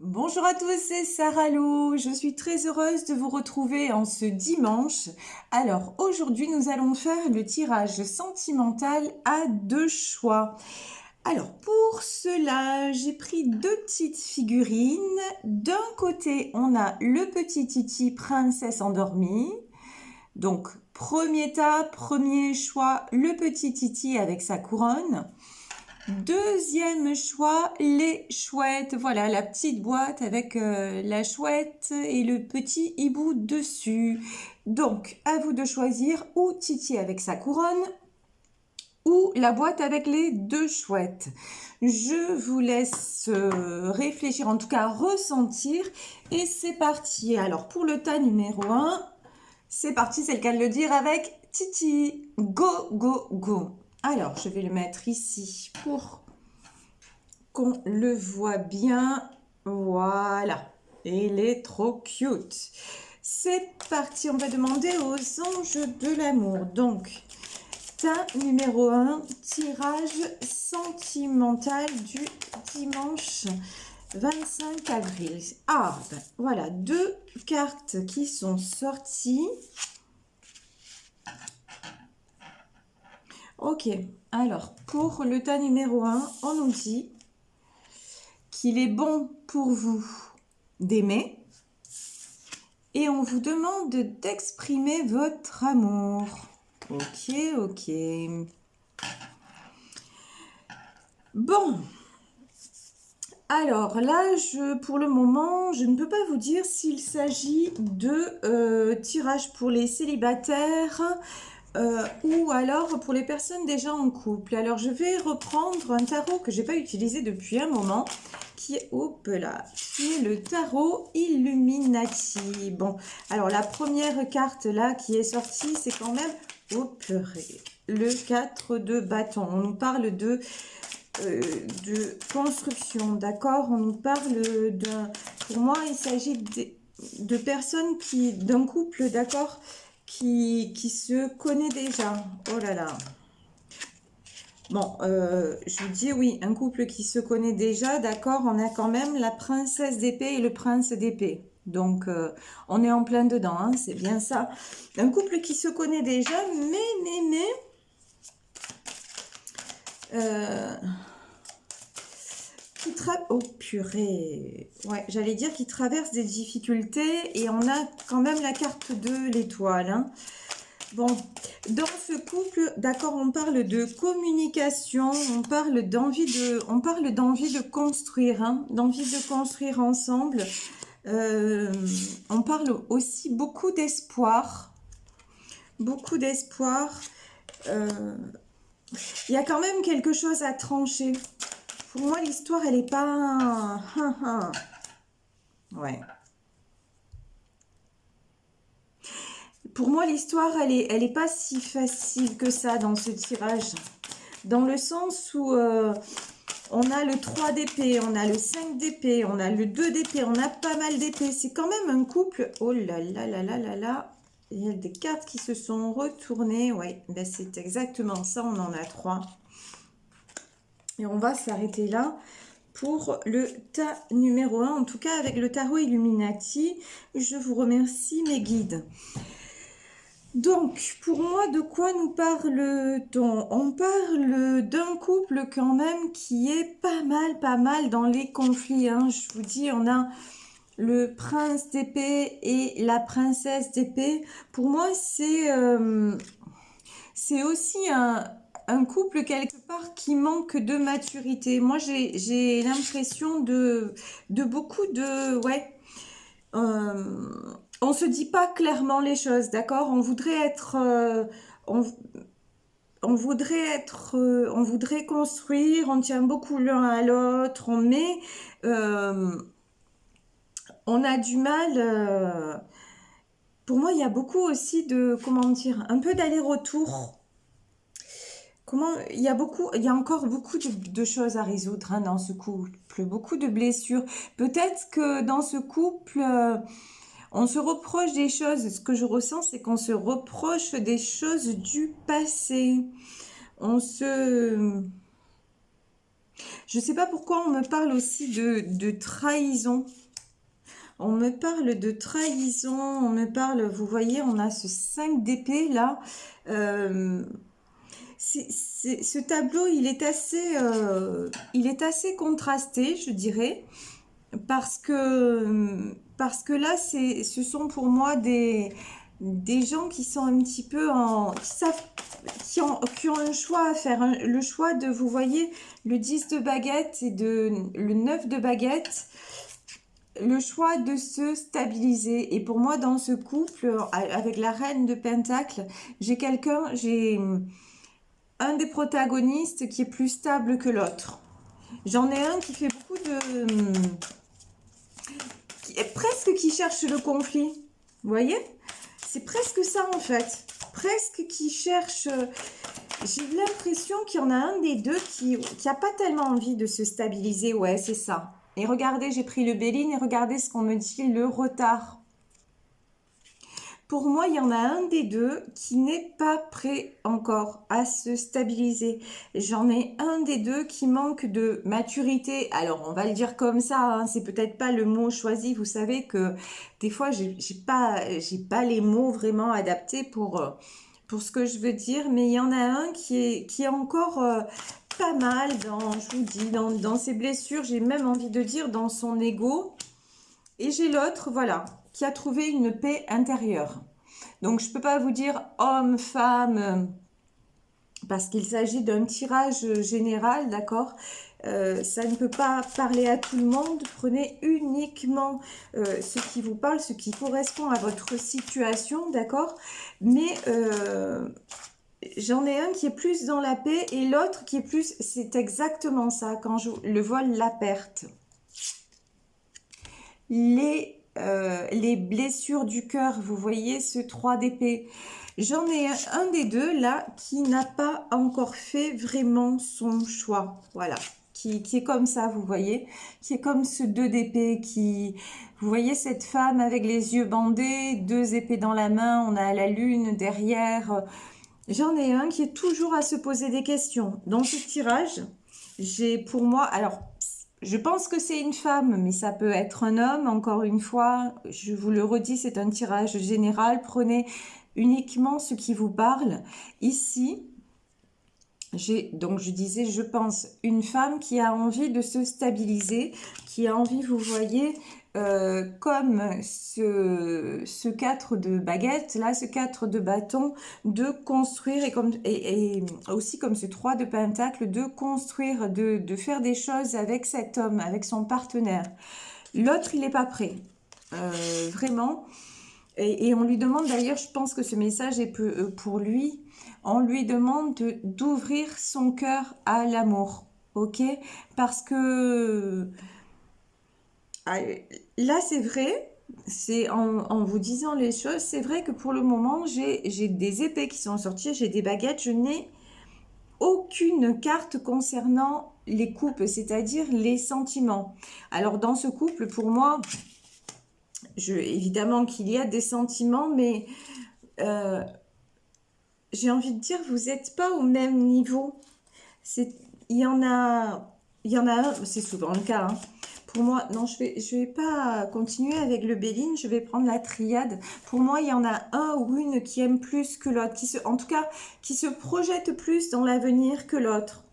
Bonjour à tous, c'est Sarah Lou. Je suis très heureuse de vous retrouver en ce dimanche. Alors aujourd'hui, nous allons faire le tirage sentimental à deux choix. Alors pour cela, j'ai pris deux petites figurines. D'un côté, on a le petit Titi princesse endormie. Donc premier tas, premier choix, le petit Titi avec sa couronne. Deuxième choix, les chouettes. Voilà, la petite boîte avec la chouette et le petit hibou dessus. Donc, à vous de choisir ou Titi avec sa couronne ou la boîte avec les deux chouettes. Je vous laisse réfléchir, en tout cas ressentir. Et c'est parti. Alors, pour le tas numéro 1, c'est parti, c'est le cas de le dire avec Titi. Go, go, go. Alors, je vais le mettre ici pour qu'on le voit bien. Voilà. Il est trop cute. C'est parti, on va demander aux anges de l'amour. Donc, tas numéro 1, tirage sentimental du dimanche 25 avril. Ah, ben, voilà, deux cartes qui sont sorties. Ok, alors pour le tas numéro 1, on nous dit qu'il est bon pour vous d'aimer et on vous demande d'exprimer votre amour. Ok, ok. Bon, alors là, pour le moment, je ne peux pas vous dire s'il s'agit de tirage pour les célibataires ou alors pour les personnes déjà en couple. Alors je vais reprendre un tarot que j'ai pas utilisé depuis un moment, qui est, hop là, qui est le tarot Illuminati. Bon, alors la première carte là qui est sortie, c'est quand même, hop, le 4 de bâton. On nous parle de construction, d'accord? On nous parle d'un... Pour moi, il s'agit de personnes d'un couple, d'accord? Qui se connaît déjà. Oh là là. Bon, je vous dis oui, un couple qui se connaît déjà, d'accord, on a quand même la princesse d'épée et le prince d'épée. Donc, on est en plein dedans, hein, c'est bien ça. Un couple qui se connaît déjà, mais... oh purée, ouais, j'allais dire qu'il traverse des difficultés et on a quand même la carte de l'étoile, hein. Bon, dans ce couple, d'accord, on parle de communication, on parle d'envie de construire, hein, d'envie de construire ensemble. On parle aussi beaucoup d'espoir, beaucoup d'espoir. Il y a quand même quelque chose à trancher. Pour moi, l'histoire, elle n'est pas... Ouais. Pour moi, l'histoire, elle est pas si facile que ça dans ce tirage. Dans le sens où on a le 3 d'épée, on a le 5 d'épée, on a le 2 d'épée, on a pas mal d'épée. C'est quand même un couple... Oh là là là là là là. Il y a des cartes qui se sont retournées. Ouais, ben c'est exactement ça, on en a 3. Et on va s'arrêter là pour le tas numéro 1. En tout cas, avec le tarot Illuminati, je vous remercie mes guides. Donc, pour moi, de quoi nous parle-t-on? On parle d'un couple quand même qui est pas mal dans les conflits, hein. Je vous dis, on a le prince d'épée et la princesse d'épée. Pour moi, c'est aussi un couple quelque part qui manque de maturité. Moi, j'ai l'impression de beaucoup de... Ouais. On se dit pas clairement les choses, d'accord? On voudrait être... on voudrait construire, on tient beaucoup l'un à l'autre, on a du mal... pour moi, il y a beaucoup aussi de, comment dire, un peu d'aller-retour. Il y a encore beaucoup de choses à résoudre, hein, dans ce couple, beaucoup de blessures. Peut-être que dans ce couple, on se reproche des choses. Ce que je ressens, c'est qu'on se reproche des choses du passé. Je ne sais pas pourquoi on me parle aussi de trahison. On me parle de trahison, on me parle, vous voyez, on a ce 5 d'épée là. Euh, ce tableau, il est assez contrasté, je dirais, parce que là, ce sont pour moi des gens qui sont un petit peu qui savent, qui ont un choix à faire, le choix de, vous voyez, le 10 de baguette et le 9 de baguette, le choix de se stabiliser. Et pour moi, dans ce couple, avec la reine de Pentacle, j'ai un des protagonistes qui est plus stable que l'autre. J'en ai un qui fait beaucoup presque qui cherche le conflit. Vous voyez? C'est presque ça en fait. Presque qui cherche... J'ai l'impression qu'il y en a un des deux qui n'a pas tellement envie de se stabiliser. Ouais, c'est ça. Et regardez, j'ai pris le Béline et regardez ce qu'on me dit, le retard. Pour moi, il y en a un des deux qui n'est pas prêt encore à se stabiliser. J'en ai un des deux qui manque de maturité. Alors, on va le dire comme ça, hein, c'est peut-être pas le mot choisi. Vous savez que des fois, j'ai pas les mots vraiment adaptés pour ce que je veux dire. Mais il y en a un qui est encore pas mal je vous dis, dans ses blessures. J'ai même envie de dire dans son ego. Et j'ai l'autre, voilà, qui a trouvé une paix intérieure. Donc, je ne peux pas vous dire homme, femme, parce qu'il s'agit d'un tirage général, d'accord? Ça ne peut pas parler à tout le monde. Prenez uniquement ce qui vous parle, ce qui correspond à votre situation, d'accord? Mais j'en ai un qui est plus dans la paix et l'autre qui est plus... C'est exactement ça, quand je le vol, la perte. Les blessures du cœur, vous voyez ce 3 d'épée. J'en ai un des deux là qui n'a pas encore fait vraiment son choix. Voilà, qui est comme ça, vous voyez. Qui est comme ce 2 d'épée vous voyez cette femme avec les yeux bandés, 2 épées dans la main, on a la lune derrière. J'en ai un qui est toujours à se poser des questions. Dans ce tirage, j'ai pour moi... Alors, je pense que c'est une femme, mais ça peut être un homme. Encore une fois, je vous le redis, c'est un tirage général. Prenez uniquement ce qui vous parle. Ici, donc je disais, je pense, une femme qui a envie de se stabiliser, qui a envie, vous voyez, comme ce 4 de baguette, là, ce 4 de bâton, de construire, et aussi comme ce 3 de pentacle, de construire, de faire des choses avec cet homme, avec son partenaire. L'autre, il n'est pas prêt, vraiment. Et on lui demande, d'ailleurs, je pense que ce message est pour lui, on lui demande d'ouvrir son cœur à l'amour, ok? Parce que... Là, c'est vrai, en vous disant les choses, c'est vrai que pour le moment, j'ai des épées qui sont sorties, j'ai des baguettes, je n'ai aucune carte concernant les couples, c'est-à-dire les sentiments. Alors, dans ce couple, pour moi, évidemment qu'il y a des sentiments, mais j'ai envie de dire, vous n'êtes pas au même niveau. Il y en a un, c'est souvent le cas, hein. Pour moi, non, je vais pas continuer avec le Béline, je vais prendre la triade. Pour moi, il y en a un ou une qui aime plus que l'autre, en tout cas, qui se projette plus dans l'avenir que l'autre.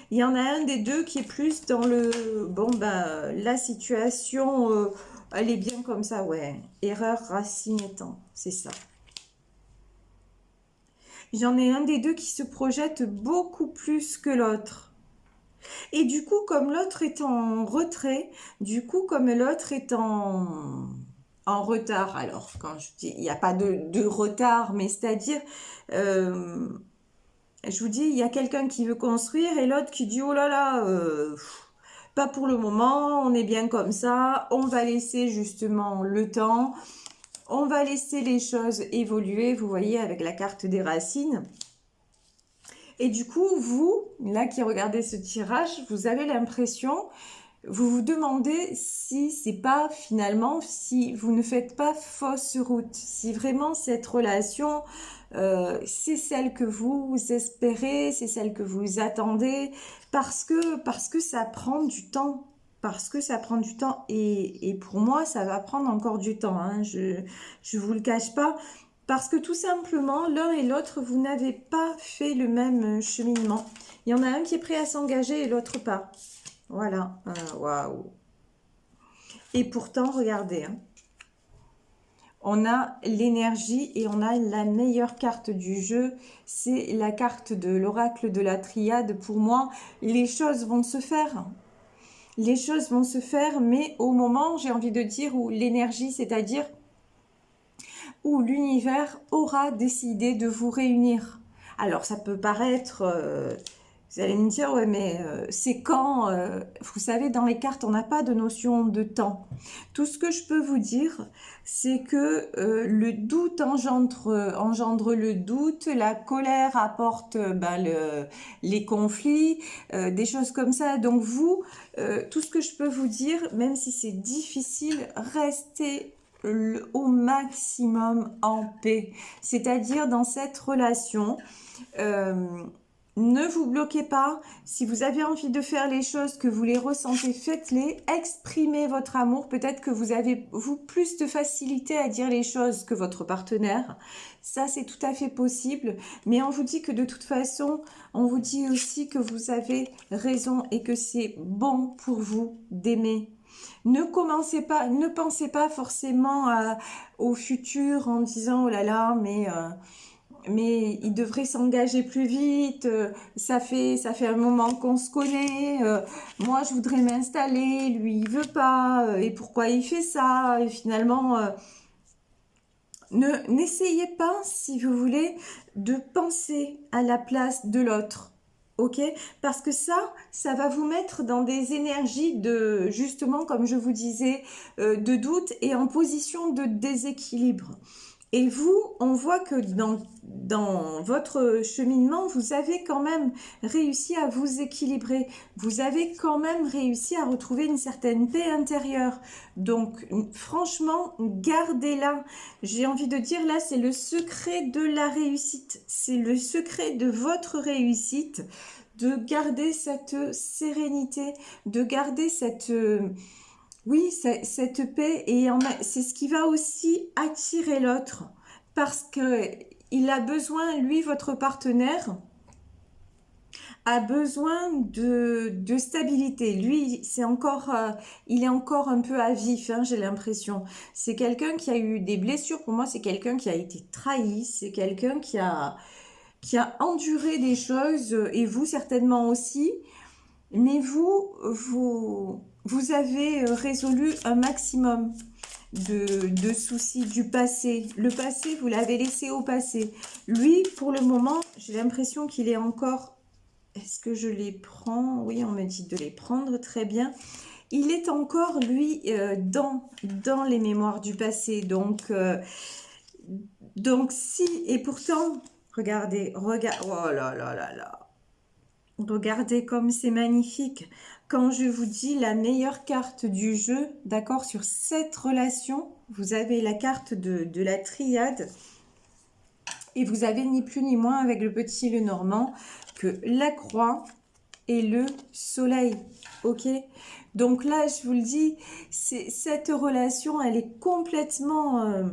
Il y en a un des deux qui est plus dans la situation, elle est bien comme ça, ouais. Erreur, racine étant, c'est ça. J'en ai un des deux qui se projette beaucoup plus que l'autre. Et du coup, comme l'autre est en retrait, comme l'autre est en retard, alors quand je dis, il n'y a pas de retard, mais c'est-à-dire, je vous dis, il y a quelqu'un qui veut construire et l'autre qui dit, oh là là, pas pour le moment, on est bien comme ça, on va laisser justement le temps, on va laisser les choses évoluer, vous voyez, avec la carte des racines. Et du coup, vous, là qui regardez ce tirage, vous avez l'impression vous vous demandez si c'est pas finalement, si vous ne faites pas fausse route, si vraiment cette relation, c'est celle que vous espérez, c'est celle que vous attendez, parce que ça prend du temps. Parce que ça prend du temps et pour moi ça va prendre encore du temps, hein, je vous le cache pas, parce que tout simplement l'un et l'autre vous n'avez pas fait le même cheminement. Il y en a un qui est prêt à s'engager et l'autre pas. Voilà, waouh. Et pourtant, regardez, hein, on a l'énergie et on a la meilleure carte du jeu. C'est la carte de l'oracle de la triade. Pour moi, les choses vont se faire. Les choses vont se faire, mais au moment, j'ai envie de dire, où l'énergie, c'est-à-dire où l'univers aura décidé de vous réunir. Alors, ça peut paraître... vous allez me dire, ouais, mais c'est quand vous savez, dans les cartes, on n'a pas de notion de temps. Tout ce que je peux vous dire, c'est que le doute engendre le doute, la colère apporte les conflits, des choses comme ça. Donc vous, tout ce que je peux vous dire, même si c'est difficile, restez au maximum en paix. C'est-à-dire dans cette relation... ne vous bloquez pas. Si vous avez envie de faire les choses, que vous les ressentez, faites-les. Exprimez votre amour. Peut-être que vous avez, vous, plus de facilité à dire les choses que votre partenaire. Ça, c'est tout à fait possible. Mais on vous dit que de toute façon, on vous dit aussi que vous avez raison et que c'est bon pour vous d'aimer. Ne commencez pas, ne pensez pas forcément au futur en disant, oh là là, mais il devrait s'engager plus vite, ça fait un moment qu'on se connaît, moi je voudrais m'installer, lui il veut pas, et pourquoi il fait ça, et finalement, n'essayez pas, si vous voulez, de penser à la place de l'autre. Ok, parce que ça va vous mettre dans des énergies de, justement, comme je vous disais, de doute et en position de déséquilibre. Et vous, on voit que dans votre cheminement, vous avez quand même réussi à vous équilibrer. Vous avez quand même réussi à retrouver une certaine paix intérieure. Donc, franchement, gardez-la. J'ai envie de dire, là, c'est le secret de la réussite. C'est le secret de votre réussite, de garder cette sérénité, de garder cette... oui, cette paix, et c'est ce qui va aussi attirer l'autre, parce que il a besoin, lui, votre partenaire, a besoin de stabilité. Lui, il est encore un peu à vif, hein, j'ai l'impression. C'est quelqu'un qui a eu des blessures, pour moi, c'est quelqu'un qui a été trahi, c'est quelqu'un qui a enduré des choses, et vous certainement aussi. Mais vous avez résolu un maximum de soucis du passé. Le passé, vous l'avez laissé au passé. Lui, pour le moment, j'ai l'impression qu'il est encore... Est-ce que je les prends? Oui, on me dit de les prendre, très bien. Il est encore, lui, dans les mémoires du passé. Donc si... Et pourtant, regardez, oh là là là là. Regardez comme c'est magnifique. Quand je vous dis la meilleure carte du jeu, d'accord, sur cette relation, vous avez la carte de la triade. Et vous avez ni plus ni moins avec le petit Lenormand que la croix et le soleil. Ok? Donc là, je vous le dis, cette relation, elle est complètement...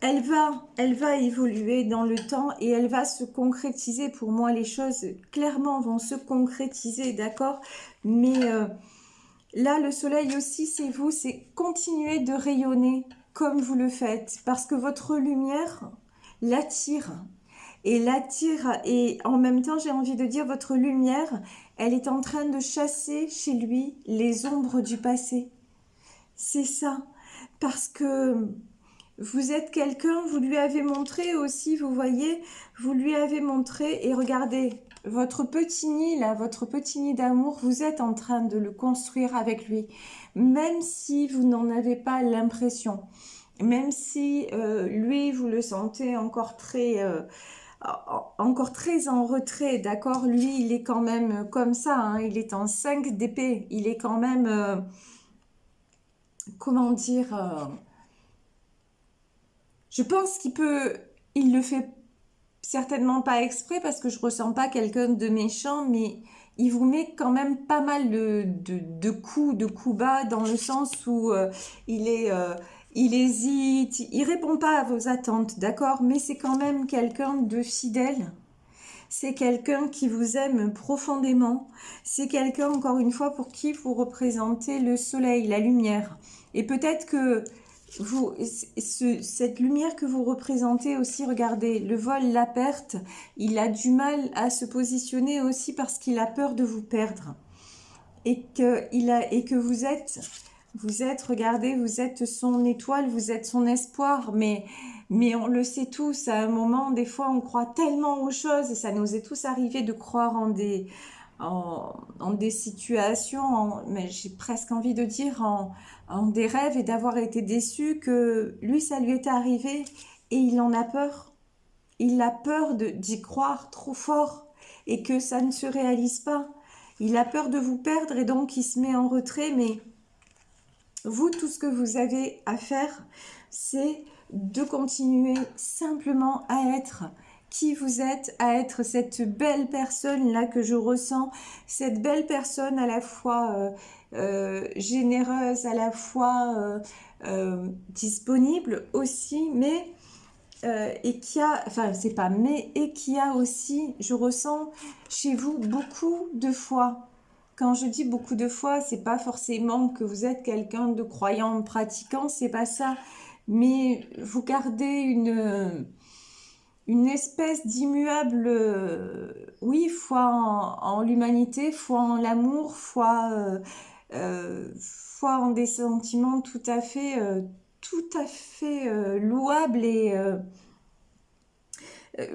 elle va évoluer dans le temps et elle va se concrétiser. Pour moi, les choses, clairement, vont se concrétiser, d'accord? Mais là, le soleil aussi, c'est vous, c'est continuer de rayonner comme vous le faites. Parce que votre lumière l'attire. Et en même temps, j'ai envie de dire, votre lumière, elle est en train de chasser chez lui les ombres du passé. C'est ça. Parce que... vous êtes quelqu'un, vous lui avez montré aussi, vous voyez, vous lui avez montré, et regardez, votre petit nid là, votre petit nid d'amour, vous êtes en train de le construire avec lui, même si vous n'en avez pas l'impression, même si lui, vous le sentez encore très encore très en retrait, d'accord? Lui, il est quand même comme ça, hein, il est en 5 d'épée, il est quand même, comment dire, je pense il le fait certainement pas exprès parce que je ressens pas quelqu'un de méchant, mais il vous met quand même pas mal de coups bas dans le sens où il est, il hésite, il répond pas à vos attentes, d'accord? Mais c'est quand même quelqu'un de fidèle. C'est quelqu'un qui vous aime profondément. C'est quelqu'un, encore une fois, pour qui vous représentez le soleil, la lumière. Et peut-être que cette lumière que vous représentez aussi, regardez, le vol, la perte, il a du mal à se positionner aussi parce qu'il a peur de vous perdre. Et que vous êtes, regardez, vous êtes son étoile, vous êtes son espoir, mais on le sait tous, à un moment, des fois, on croit tellement aux choses, et ça nous est tous arrivé de croire en des situations, mais j'ai presque envie de dire en des rêves, et d'avoir été déçu que lui, ça lui est arrivé, et il en a peur. Il a peur d'y croire trop fort, et que ça ne se réalise pas. Il a peur de vous perdre, et donc il se met en retrait, mais vous, tout ce que vous avez à faire, c'est de continuer simplement à être qui vous êtes, à être cette belle personne-là que je ressens, cette belle personne à la fois généreuse, à la fois disponible aussi, mais et qui a, enfin c'est pas mais, et qui a aussi, je ressens chez vous beaucoup de foi. Quand je dis beaucoup de foi, c'est pas forcément que vous êtes quelqu'un de croyant, pratiquant, c'est pas ça. Mais vous gardez une espèce d'immuable, oui, foi en l'humanité, foi en l'amour, foi en des sentiments tout à fait louables et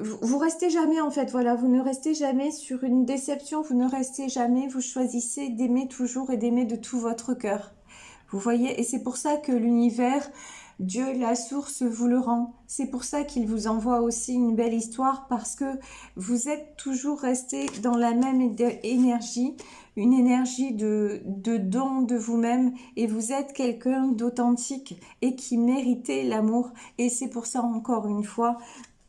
vous restez jamais en fait, voilà, vous ne restez jamais sur une déception, vous ne restez jamais, vous choisissez d'aimer toujours et d'aimer de tout votre cœur. Vous voyez, et c'est pour ça que l'univers, Dieu, la source, vous le rend. C'est pour ça qu'il vous envoie aussi une belle histoire, parce que vous êtes toujours resté dans la même énergie, une énergie de don de vous-même, et vous êtes quelqu'un d'authentique et qui méritait l'amour. Et c'est pour ça, encore une fois,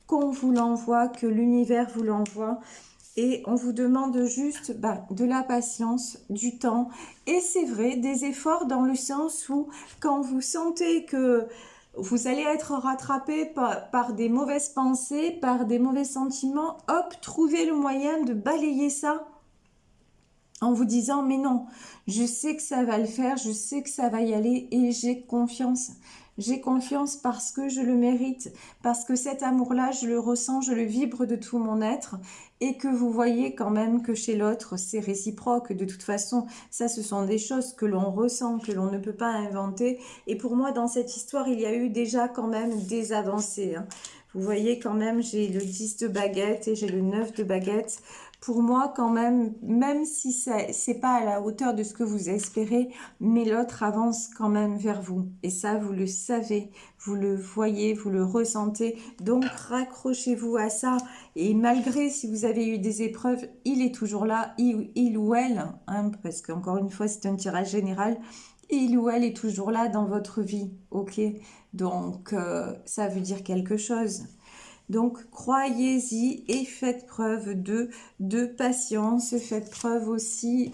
qu'on vous l'envoie, que l'univers vous l'envoie. Et on vous demande juste de la patience, du temps. Et c'est vrai, des efforts dans le sens où quand vous sentez que vous allez être rattrapé par des mauvaises pensées, par des mauvais sentiments, hop, trouvez le moyen de balayer ça en vous disant mais non, je sais que ça va le faire, je sais que ça va y aller et j'ai confiance. J'ai confiance parce que je le mérite, parce que cet amour-là, je le ressens, je le vibre de tout mon être et que vous voyez quand même que chez l'autre, c'est réciproque. De toute façon, ça, ce sont des choses que l'on ressent, que l'on ne peut pas inventer. Et pour moi, dans cette histoire, il y a eu déjà quand même des avancées, hein. Vous voyez quand même, j'ai le 10 de baguette et j'ai le 9 de baguette. Pour moi, quand même, même si c'est pas à la hauteur de ce que vous espérez, mais l'autre avance quand même vers vous. Et ça, vous le savez, vous le voyez, vous le ressentez. Donc, raccrochez-vous à ça. Et malgré si vous avez eu des épreuves, il est toujours là, il ou elle, hein, parce qu'encore une fois, c'est un tirage général. Il ou elle est toujours là dans votre vie, ok? Donc, ça veut dire quelque chose. Donc, croyez-y et faites preuve de patience, faites preuve aussi,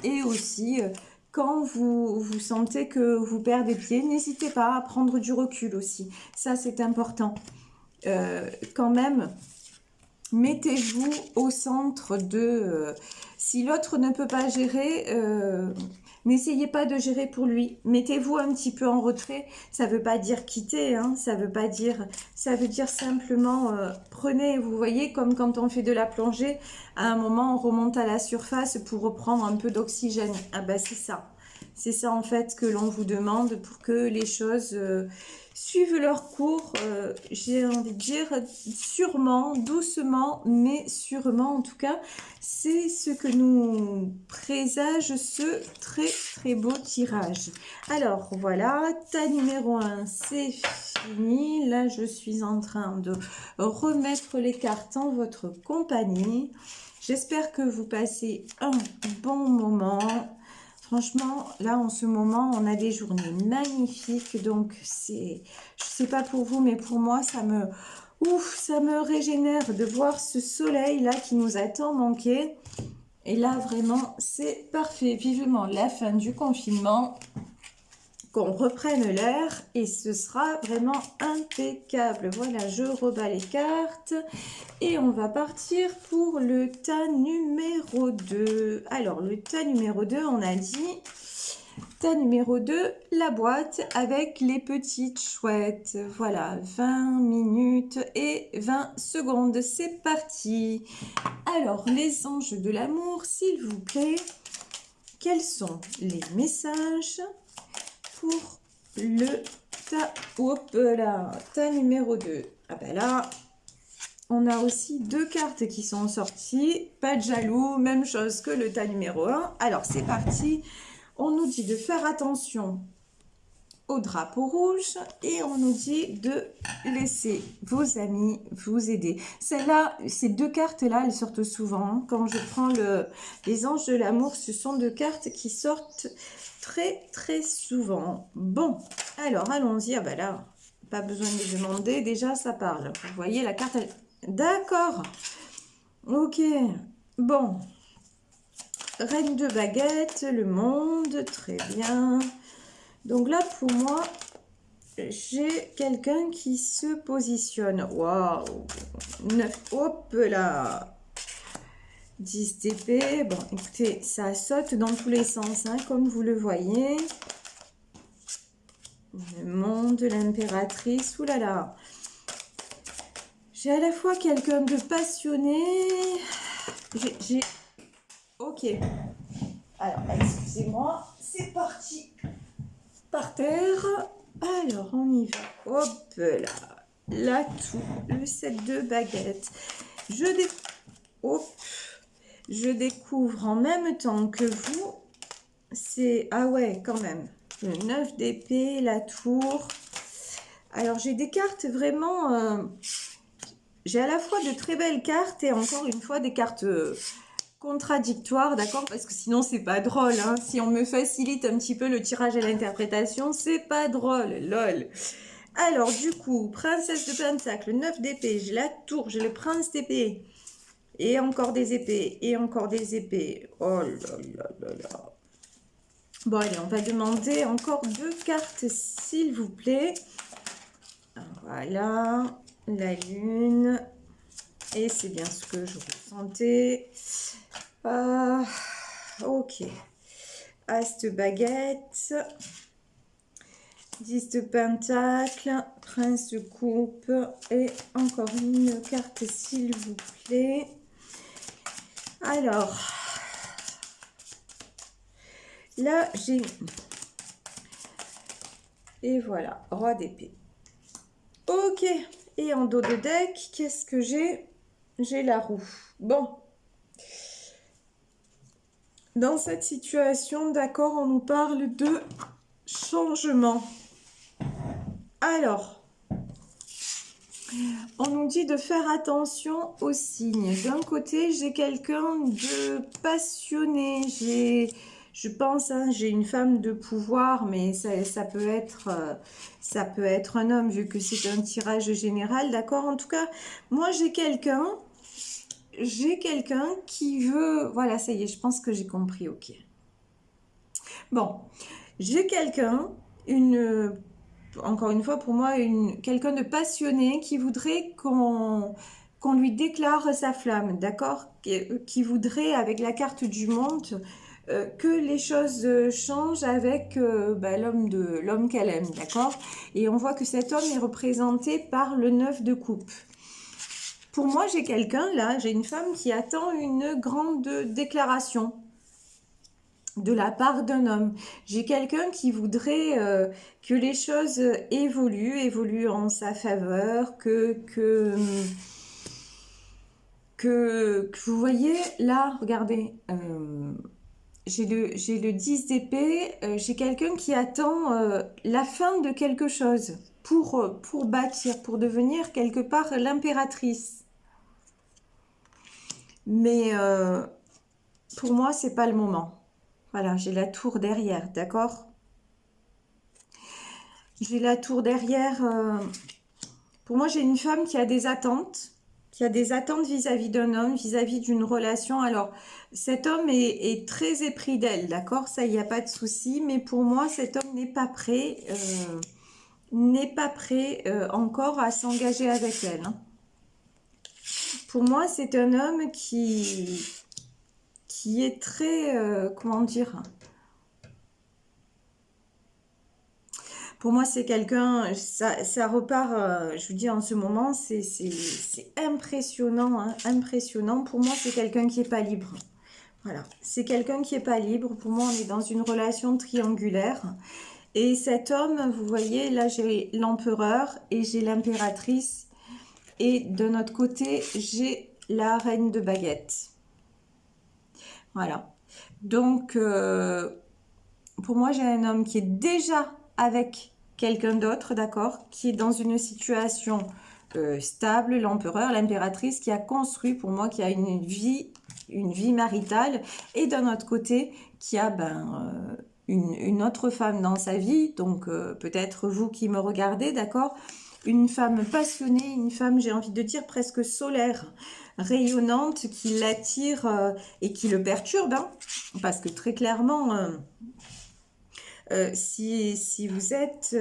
quand vous sentez que vous perdez pied, n'hésitez pas à prendre du recul aussi. Ça, c'est important. Quand même, mettez-vous au centre si l'autre ne peut pas gérer, n'essayez pas de gérer pour lui. Mettez-vous un petit peu en retrait. Ça ne veut pas dire quitter, hein, ça veut dire simplement prenez, vous voyez, comme quand on fait de la plongée, à un moment on remonte à la surface pour reprendre un peu d'oxygène. Ah ben c'est ça. C'est ça en fait que l'on vous demande pour que les choses suivent leur cours, j'ai envie de dire sûrement, doucement, mais sûrement en tout cas. C'est ce que nous présage ce très très beau tirage. Alors voilà, tas numéro 1, c'est fini. Là, je suis en train de remettre les cartes en votre compagnie. J'espère que vous passez un bon moment. Franchement, là, en ce moment, on a des journées magnifiques. Donc, c'est, je sais pas pour vous, mais pour moi, ça me régénère de voir ce soleil-là qui nous a tant manqué. Et là, vraiment, c'est parfait. Vivement la fin du confinement, qu'on reprenne l'air et ce sera vraiment impeccable. Voilà, je rebats les cartes et on va partir pour le tas numéro 2. Alors, le tas numéro 2, on a dit tas numéro 2, la boîte avec les petites chouettes. Voilà, 20 minutes et 20 secondes. C'est parti. Alors, les anges de l'amour, s'il vous plaît, quels sont les messages pour le tas, hop là, tas numéro 2. Ah ben là, on a aussi deux cartes qui sont sorties. Pas de jaloux, même chose que le tas numéro 1. Alors, c'est parti. On nous dit de faire attention au drapeau rouge et on nous dit de laisser vos amis vous aider. Celle-là, ces deux cartes-là, elles sortent souvent. Quand je prends les anges de l'amour, ce sont deux cartes qui sortent très très souvent. Bon, alors allons-y. Ah ben là, pas besoin de les demander, déjà ça parle. Vous voyez la carte, elle... D'accord, ok, bon. Reine de baguette, le monde, très bien. Donc là, pour moi, j'ai quelqu'un qui se positionne. Waouh, 9, hop là, 10 d'épée. Bon, écoutez, ça saute dans tous les sens, hein, comme vous le voyez. Le monde, l'impératrice, oulala. J'ai à la fois quelqu'un de passionné. Ok. Alors, excusez-moi, c'est parti. Par terre. Alors, on y va. Hop là. L'atout, le set de baguettes. Je découvre en même temps que vous. C'est... Ah ouais, quand même. Le 9 d'épée, la tour. Alors, j'ai des cartes vraiment... J'ai à la fois de très belles cartes et encore une fois des cartes... contradictoire, d'accord? Parce que sinon, c'est pas drôle, hein. Si on me facilite un petit peu le tirage et l'interprétation, c'est pas drôle, lol. Alors, du coup, princesse de pentacle, 9 d'épée, j'ai la tour, j'ai le prince d'épée. Et encore des épées, et encore des épées. Oh là là là là. Bon, allez, on va demander encore deux cartes, s'il vous plaît. Voilà, la lune. Et c'est bien ce que je ressentais. Ok. As de baguette. 10 de pentacle. Prince de coupe. Et encore une carte, s'il vous plaît. Alors. Là, j'ai... Et voilà. Roi d'épée. Ok. Et en dos de deck, qu'est-ce que j'ai? J'ai la roue. Bon. Dans cette situation, d'accord, on nous parle de changement. Alors, on nous dit de faire attention aux signes. D'un côté, j'ai quelqu'un de passionné. Je pense, hein, j'ai une femme de pouvoir, mais ça peut être un homme, vu que c'est un tirage général, d'accord? En tout cas, moi, j'ai quelqu'un qui veut... Voilà, ça y est, je pense que j'ai compris, ok. Bon, j'ai quelqu'un, encore une fois, pour moi, quelqu'un de passionné qui voudrait qu'on lui déclare sa flamme, d'accord? Qui voudrait, avec la carte du monde, que les choses changent avec l'homme qu'elle aime, d'accord? Et on voit que cet homme est représenté par le 9 de coupe. Pour moi, j'ai quelqu'un, là, j'ai une femme qui attend une grande déclaration. de la part d'un homme. J'ai quelqu'un qui voudrait que les choses évoluent en sa faveur, que vous voyez, là, regardez, j'ai le 10 d'épée, j'ai quelqu'un qui attend la fin de quelque chose pour bâtir, pour devenir quelque part l'impératrice. Mais pour moi, c'est pas le moment. Voilà, j'ai la tour derrière, d'accord? J'ai la tour derrière. Pour moi, j'ai une femme qui a des attentes. Qui a des attentes vis-à-vis d'un homme, vis-à-vis d'une relation. Alors, cet homme est très épris d'elle, d'accord? Ça, il n'y a pas de souci. Mais pour moi, cet homme n'est pas prêt, encore à s'engager avec elle, hein. Pour moi, c'est un homme qui est très, comment dire? Pour moi, c'est quelqu'un, ça repart, je vous dis, en ce moment, c'est impressionnant, hein, impressionnant. Pour moi, c'est quelqu'un qui n'est pas libre. Voilà, c'est quelqu'un qui n'est pas libre. Pour moi, on est dans une relation triangulaire. Et cet homme, vous voyez, là, j'ai l'empereur et j'ai l'impératrice. Et de notre côté, j'ai la reine de baguette. Voilà. Donc, pour moi, j'ai un homme qui est déjà avec quelqu'un d'autre, d'accord, qui est dans une situation stable, l'empereur, l'impératrice, qui a construit, pour moi, qui a une vie maritale, et d'un autre côté, qui a une autre femme dans sa vie, donc peut-être vous qui me regardez, d'accord, une femme passionnée, une femme, j'ai envie de dire, presque solaire, rayonnante, qui l'attire et qui le perturbe, hein, parce que très clairement... si vous êtes,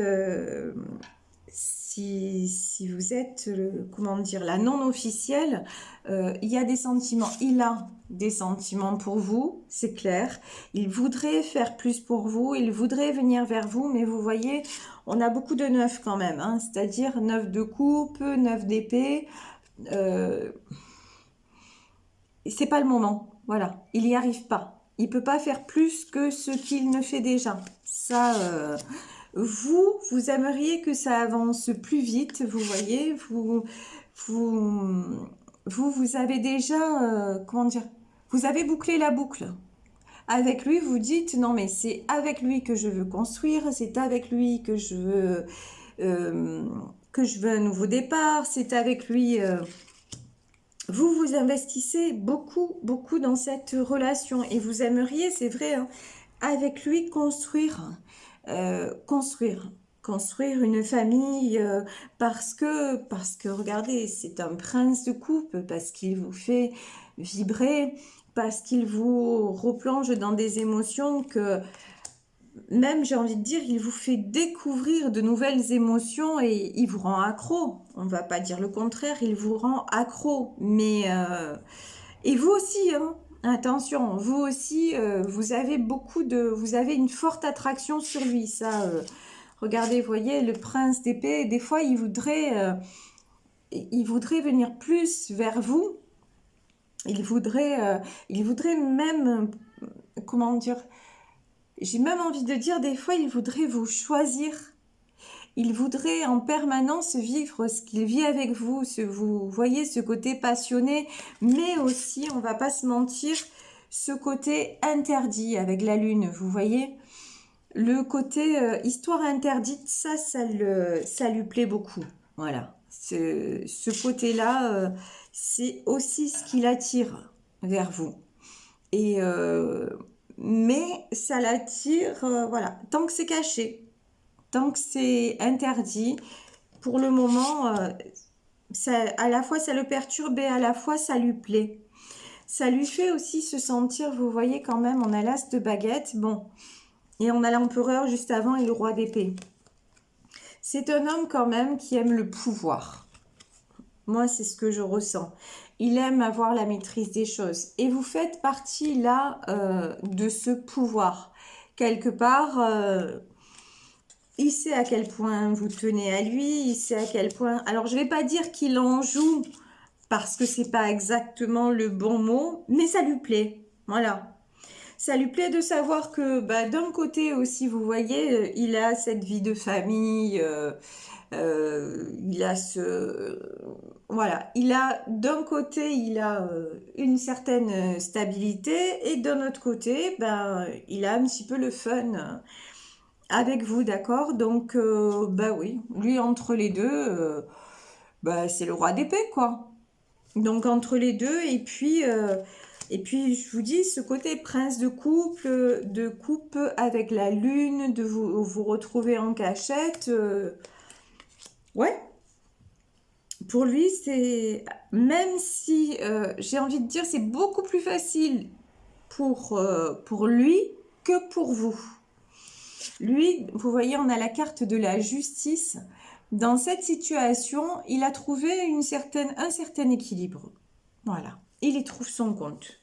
si vous êtes, comment dire, la non officielle, il y a des sentiments. Il a des sentiments pour vous, c'est clair. Il voudrait faire plus pour vous, il voudrait venir vers vous, mais vous voyez, on a beaucoup de neuf quand même, hein, c'est-à-dire 9 de coupe, 9 d'épée. C'est pas le moment, voilà, il n'y arrive pas. Il peut pas faire plus que ce qu'il ne fait déjà. Ça, vous aimeriez que ça avance plus vite, vous voyez, vous avez déjà, comment dire, vous avez bouclé la boucle. Avec lui, vous dites, non mais c'est avec lui que je veux construire, c'est avec lui que je veux un nouveau départ, c'est avec lui... vous vous investissez beaucoup, beaucoup dans cette relation et vous aimeriez, c'est vrai, hein, avec lui construire une famille parce que regardez, c'est un prince de coupe, parce qu'il vous fait vibrer, parce qu'il vous replonge dans des émotions que même, j'ai envie de dire, il vous fait découvrir de nouvelles émotions et il vous rend accro. On va pas dire le contraire, il vous rend accro. Mais, et vous aussi, hein, attention, vous aussi, vous avez vous avez une forte attraction sur lui. Ça, regardez, vous voyez, le prince d'épée, des fois, il voudrait venir plus vers vous. Il voudrait même, comment dire, j'ai même envie de dire, des fois, il voudrait vous choisir. Il voudrait en permanence vivre ce qu'il vit avec vous. Vous voyez, ce côté passionné, mais aussi, on va pas se mentir, ce côté interdit avec la lune, vous voyez. Le côté histoire interdite, ça lui plaît beaucoup. Voilà. Ce côté-là, c'est aussi ce qui l'attire vers vous. Et... mais ça l'attire, voilà, tant que c'est caché, tant que c'est interdit, pour le moment, à la fois ça le perturbe et à la fois ça lui plaît. Ça lui fait aussi se sentir, vous voyez quand même, on a l'as de baguette, bon, et on a l'empereur juste avant et le roi d'épée. C'est un homme quand même qui aime le pouvoir. Moi, c'est ce que je ressens. Il aime avoir la maîtrise des choses. Et vous faites partie là de ce pouvoir. Quelque part, il sait à quel point vous tenez à lui. Il sait à quel point... Alors, je ne vais pas dire qu'il en joue parce que ce n'est pas exactement le bon mot, mais ça lui plaît. Voilà. Ça lui plaît de savoir que bah, d'un côté aussi, vous voyez, il a cette vie de famille, il a voilà, il a d'un côté, il a une certaine stabilité et d'un autre côté, ben, il a un petit peu le fun avec vous, d'accord? Donc, bah oui, lui entre les deux, bah, c'est le roi d'épée, quoi. Donc entre les deux, et puis je vous dis, ce côté prince de coupe avec la lune, de vous retrouver en cachette, ouais, pour lui, c'est, même si j'ai envie de dire, c'est beaucoup plus facile pour lui que pour vous. Lui, vous voyez, on a la carte de la justice. Dans cette situation, il a trouvé un certain équilibre. Voilà, il y trouve son compte.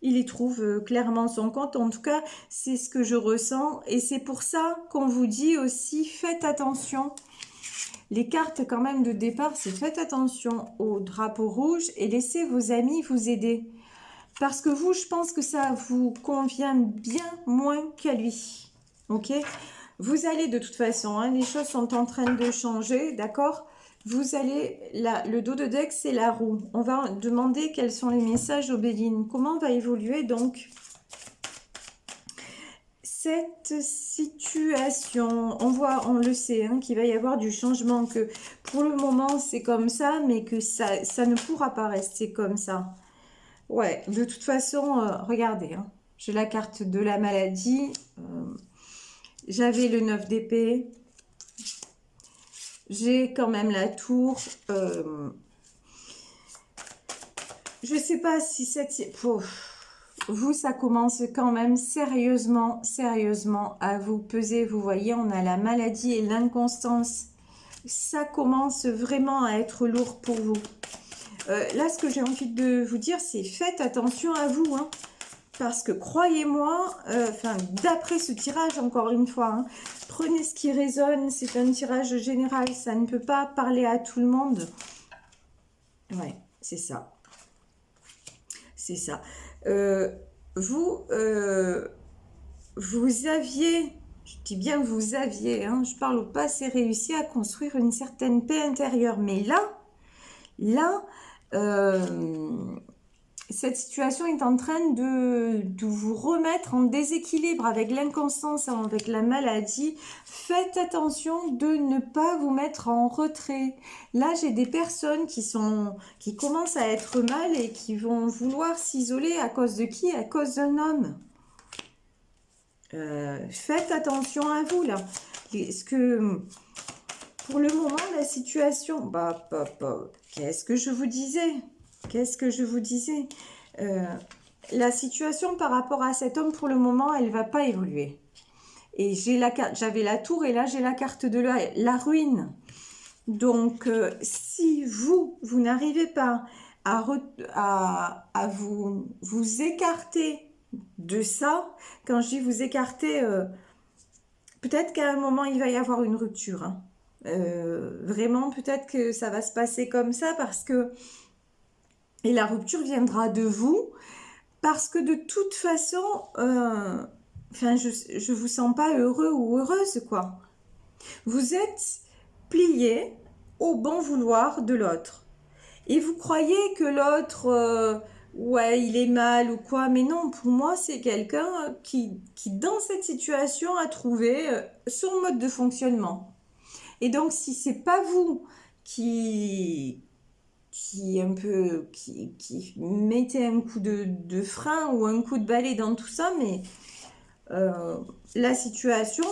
Il y trouve clairement son compte. En tout cas, c'est ce que je ressens. Et c'est pour ça qu'on vous dit aussi, faites attention. Les cartes quand même de départ, c'est faites attention au drapeau rouge et laissez vos amis vous aider. Parce que vous, je pense que ça vous convient bien moins qu'à lui. Ok? Vous allez de toute façon, hein, les choses sont en train de changer, d'accord? Vous allez, là, le dos de deck, c'est la roue. On va demander quels sont les messages aux Béline. Comment va évoluer donc cette situation? On voit, on le sait, hein, qu'il va y avoir du changement, que pour le moment c'est comme ça, mais que ça ne pourra pas rester comme ça. Ouais, de toute façon, regardez, hein, j'ai la carte de la maladie, j'avais le 9 d'épée, j'ai quand même la tour. Je sais pas si cette... vous, ça commence quand même sérieusement à vous peser. Vous voyez, on a la maladie et l'inconstance. Ça commence vraiment à être lourd pour vous. Là, ce que j'ai envie de vous dire, c'est faites attention à vous, hein, parce que croyez-moi, d'après ce tirage, encore une fois, hein, prenez ce qui résonne, c'est un tirage général, ça ne peut pas parler à tout le monde. Ouais, c'est ça. C'est ça. Vous aviez, je dis bien vous aviez, hein, je parle au passé, réussi à construire une certaine paix intérieure. Mais là, cette situation est en train de vous remettre en déséquilibre avec l'inconstance, avec la maladie. Faites attention de ne pas vous mettre en retrait. Là, j'ai des personnes qui commencent à être mal et qui vont vouloir s'isoler à cause de qui? À cause d'un homme. Faites attention à vous, là. Est-ce que... Pour le moment, la situation... Qu'est-ce que je vous disais? Qu'est-ce que je vous disais? La situation par rapport à cet homme, pour le moment, elle ne va pas évoluer. Et j'avais la tour et là, j'ai la carte de la ruine. Donc, si vous n'arrivez pas à vous écarter de ça, quand je dis vous écarter, peut-être qu'à un moment, il va y avoir une rupture, hein. Vraiment, peut-être que ça va se passer comme ça parce que... Et la rupture viendra de vous parce que de toute façon, je vous sens pas heureux ou heureuse, quoi. Vous êtes plié au bon vouloir de l'autre. Et vous croyez que l'autre, ouais, il est mal ou quoi. Mais non, pour moi, c'est quelqu'un qui, dans cette situation, a trouvé son mode de fonctionnement. Et donc, si c'est pas vous qui mettez un coup de frein ou un coup de balai dans tout ça, mais la situation,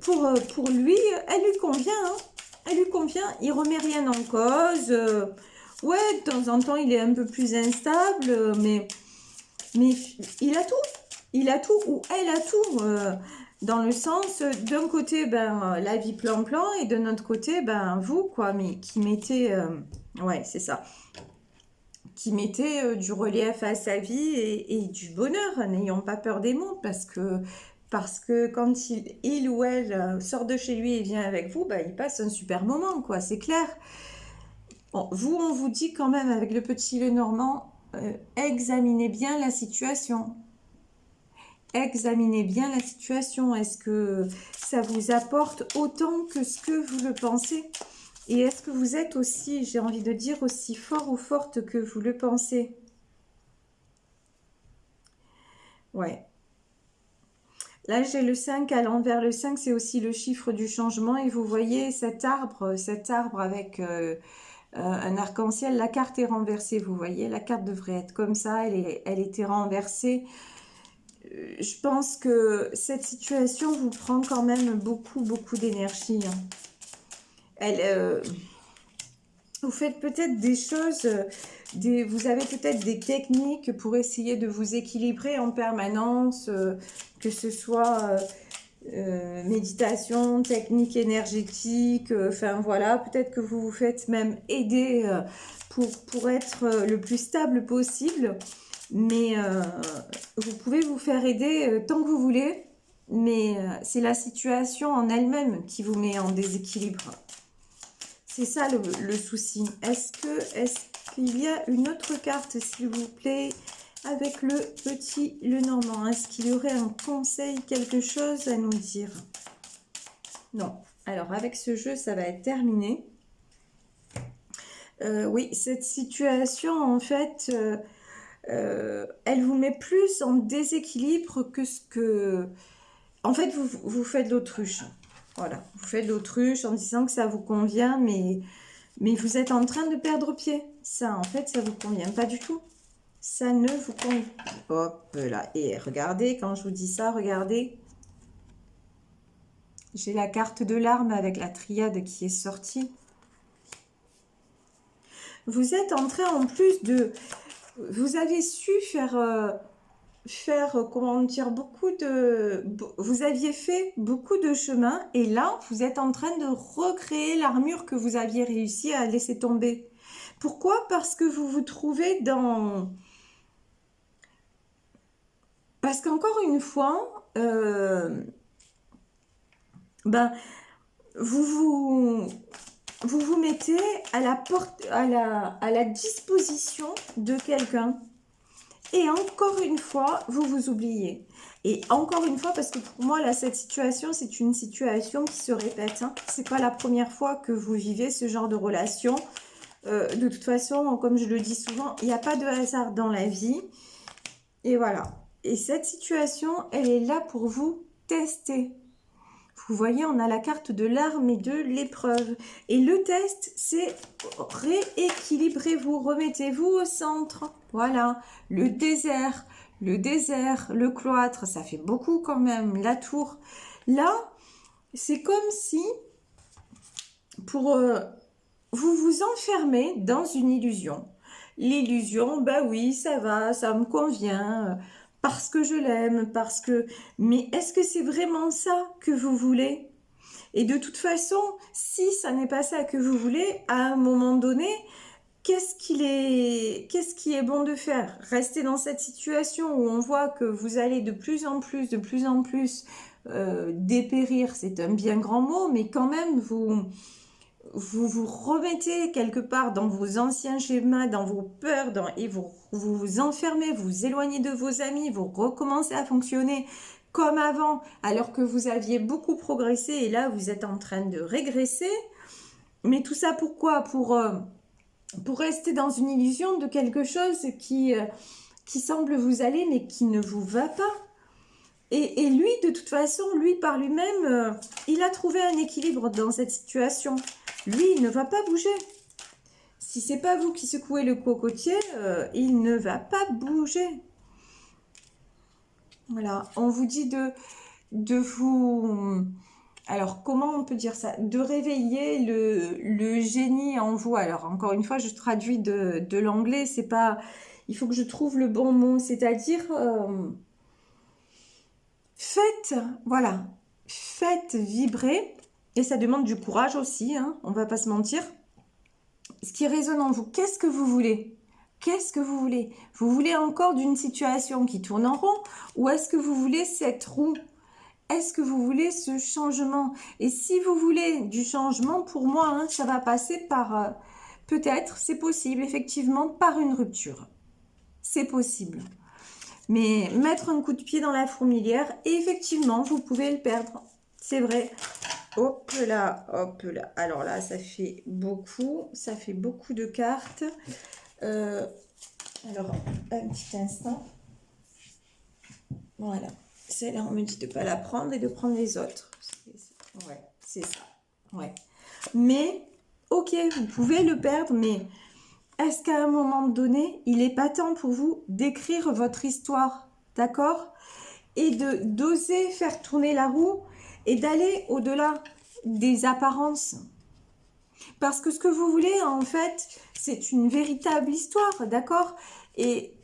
pour lui, elle lui convient, hein. Elle lui convient, il remet rien en cause. Ouais, de temps en temps, il est un peu plus instable, mais il a tout. Il a tout, ou elle a tout. Dans le sens, d'un côté, la vie plan-plan, et de notre côté, vous, quoi, mais qui mettez... ouais, c'est ça. Qui mettez du relief à sa vie et du bonheur. N'ayons pas peur des mots, parce que quand il ou elle sort de chez lui et vient avec vous, il passe un super moment, quoi, c'est clair. Bon, vous, on vous dit quand même, avec le petit Lenormand, examinez bien la situation. examinez bien la situation. Est-ce que ça vous apporte autant que ce que vous le pensez? Et est-ce que vous êtes aussi, j'ai envie de dire, aussi fort ou forte que vous le pensez? Ouais. Là, j'ai le 5 à l'envers. Le 5, c'est aussi le chiffre du changement. Et vous voyez cet arbre avec un arc-en-ciel. La carte est renversée, vous voyez. La carte devrait être comme ça. Elle était renversée. Je pense que cette situation vous prend quand même beaucoup, beaucoup d'énergie. Vous faites peut-être des choses, vous avez peut-être des techniques pour essayer de vous équilibrer en permanence, que ce soit méditation, technique énergétique, enfin voilà, peut-être que vous vous faites même aider pour être le plus stable possible, mais vous pouvez vous faire aider tant que vous voulez, mais c'est la situation en elle-même qui vous met en déséquilibre. C'est ça le souci. Est-ce qu'il y a une autre carte, s'il vous plaît, avec le petit Lenormand? Est-ce qu'il y aurait un conseil, quelque chose à nous dire? Non. Alors, avec ce jeu, ça va être terminé. Oui, cette situation, en fait, elle vous met plus en déséquilibre que ce que... En fait, vous faites l'autruche. Voilà, vous faites l'autruche en disant que ça vous convient, mais vous êtes en train de perdre pied. Ça, en fait, ça ne vous convient pas du tout. Ça ne vous convient pas. Hop là. Et regardez, quand je vous dis ça, regardez. J'ai la carte de l'arme avec la triade qui est sortie. Vous êtes en train, en plus de... Vous avez su faire, comment dire, vous aviez fait beaucoup de chemin et là, vous êtes en train de recréer l'armure que vous aviez réussi à laisser tomber. Pourquoi? Parce que vous vous trouvez dans... Parce qu'encore une fois, vous vous mettez à la disposition de quelqu'un. Et encore une fois, vous vous oubliez. Et encore une fois, parce que pour moi, là, cette situation, c'est une situation qui se répète. Hein. C'est pas la première fois que vous vivez ce genre de relation. De toute façon, comme je le dis souvent, il n'y a pas de hasard dans la vie. Et voilà. Et cette situation, elle est là pour vous tester. Vous voyez, on a la carte de l'arme et de l'épreuve. Et le test, c'est rééquilibrez-vous, remettez-vous au centre. Voilà, le désert, le cloître, ça fait beaucoup quand même, la tour. Là, c'est comme si, pour vous vous enfermez dans une illusion. L'illusion, bah oui, ça va, ça me convient, parce que je l'aime, parce que... Mais est-ce que c'est vraiment ça que vous voulez? Et de toute façon, si ça n'est pas ça que vous voulez, à un moment donné, qu'est-ce qui est bon de faire? Rester dans cette situation où on voit que vous allez de plus en plus dépérir, c'est un bien grand mot, mais quand même, vous remettez quelque part dans vos anciens schémas, dans vos peurs, et vous vous enfermez, vous vous éloignez de vos amis, vous recommencez à fonctionner comme avant, alors que vous aviez beaucoup progressé, et là, vous êtes en train de régresser. Mais tout ça, pourquoi? Pour rester dans une illusion de quelque chose qui semble vous aller, mais qui ne vous va pas. Et lui, de toute façon, lui par lui-même, il a trouvé un équilibre dans cette situation. Lui, il ne va pas bouger. Si c'est pas vous qui secouez le cocotier, il ne va pas bouger. Voilà, on vous dit de vous... Alors, comment on peut dire ça? De réveiller le génie en vous. Alors, encore une fois, je traduis de l'anglais, c'est pas... Il faut que je trouve le bon mot, c'est-à-dire... voilà, faites vibrer, et ça demande du courage aussi, hein, on va pas se mentir, ce qui résonne en vous. Qu'est-ce que vous voulez? Qu'est-ce que vous voulez? Vous voulez encore d'une situation qui tourne en rond, ou est-ce que vous voulez cette roue? Est-ce que vous voulez ce changement? Et si vous voulez du changement, pour moi, hein, ça va passer par, peut-être, c'est possible, effectivement, par une rupture. C'est possible. mais mettre un coup de pied dans la fourmilière, et effectivement, vous pouvez le perdre. C'est vrai. Hop là, hop là. Alors là, ça fait beaucoup de cartes. Alors, un petit instant. Voilà. Celle-là, on me dit de ne pas la prendre et de prendre les autres. Ouais, c'est ça. Ouais. Mais, ok, vous pouvez le perdre, mais est-ce qu'à un moment donné, il n'est pas temps pour vous d'écrire votre histoire, d'accord? Et d'oser faire tourner la roue et d'aller au-delà des apparences. Parce que ce que vous voulez, en fait, c'est une véritable histoire, d'accord? Et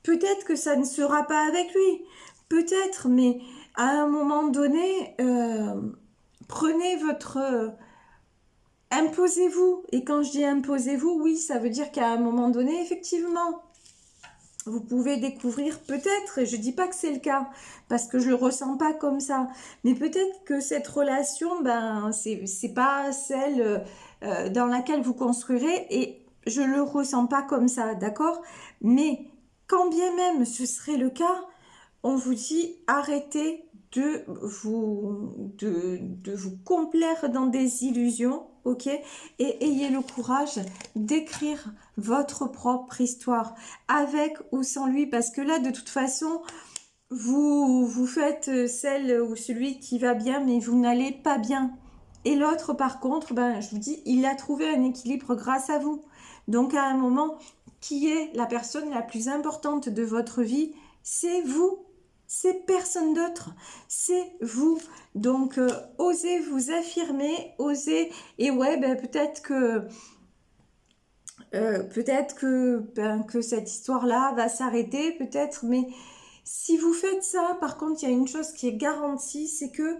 peut-être que ça ne sera pas avec lui, peut-être, mais à un moment donné, prenez votre... imposez-vous. Et quand je dis imposez-vous, oui, ça veut dire qu'à un moment donné, effectivement, vous pouvez découvrir peut-être, et je dis pas que c'est le cas, parce que je le ressens pas comme ça, mais peut-être que cette relation, ben, c'est pas celle dans laquelle vous construirez, et je le ressens pas comme ça, d'accord? Mais quand bien même ce serait le cas, on vous dit arrêtez de vous complaire dans des illusions, ok? Et ayez le courage d'écrire votre propre histoire, avec ou sans lui, parce que là, de toute façon, vous faites celle ou celui qui va bien, mais vous n'allez pas bien. Et l'autre, par contre, ben, je vous dis, il a trouvé un équilibre grâce à vous. Donc, à un moment, qui est la personne la plus importante de votre vie? C'est vous. C'est personne d'autre, c'est vous. Donc, osez vous affirmer, osez. Et ouais, ben, peut-être que cette histoire-là va s'arrêter, peut-être. Mais si vous faites ça, par contre, il y a une chose qui est garantie, c'est que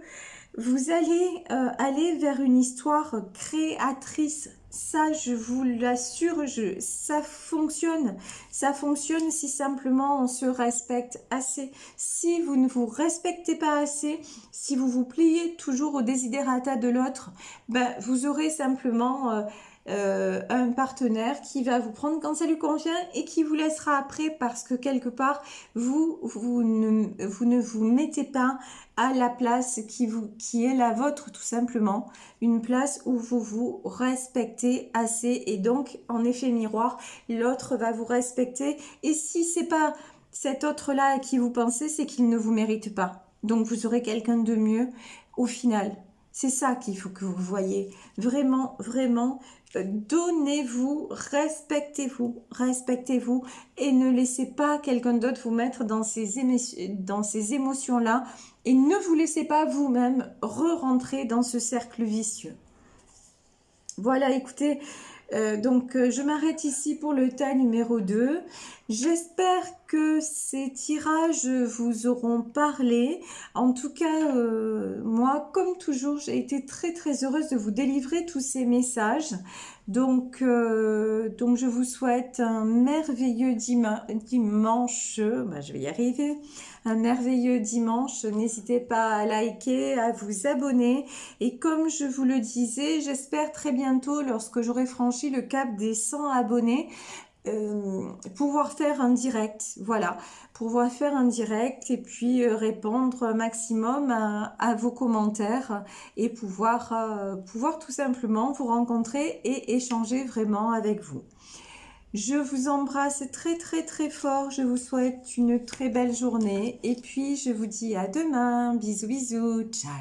vous allez aller vers une histoire créatrice. Ça, je vous l'assure, ça fonctionne. Ça fonctionne si simplement on se respecte assez. Si vous ne vous respectez pas assez, si vous vous pliez toujours au desiderata de l'autre, ben, vous aurez simplement un partenaire qui va vous prendre quand ça lui convient et qui vous laissera après parce que quelque part, vous ne vous mettez pas à la place qui est la vôtre tout simplement, une place où vous vous respectez assez et donc en effet miroir, l'autre va vous respecter et si c'est pas cet autre-là à qui vous pensez, c'est qu'il ne vous mérite pas. Donc vous aurez quelqu'un de mieux au final. C'est ça qu'il faut que vous voyez. Vraiment, vraiment, donnez-vous, respectez-vous et ne laissez pas quelqu'un d'autre vous mettre dans ces émotions-là et ne vous laissez pas vous-même re-rentrer dans ce cercle vicieux. Voilà, écoutez, je m'arrête ici pour le tas numéro 2. J'espère que ces tirages vous auront parlé. En tout cas, moi, comme toujours, j'ai été très très heureuse de vous délivrer tous ces messages. Donc je vous souhaite un merveilleux dimanche. Je vais y arriver. Un merveilleux dimanche. N'hésitez pas à liker, à vous abonner. Et comme je vous le disais, j'espère très bientôt, lorsque j'aurai franchi le cap des 100 abonnés, pouvoir faire un direct, voilà, pouvoir faire un direct et puis répondre un maximum à vos commentaires et pouvoir tout simplement vous rencontrer et échanger vraiment avec vous. Je vous embrasse très très très fort, je vous souhaite une très belle journée et puis je vous dis à demain, bisous bisous, ciao.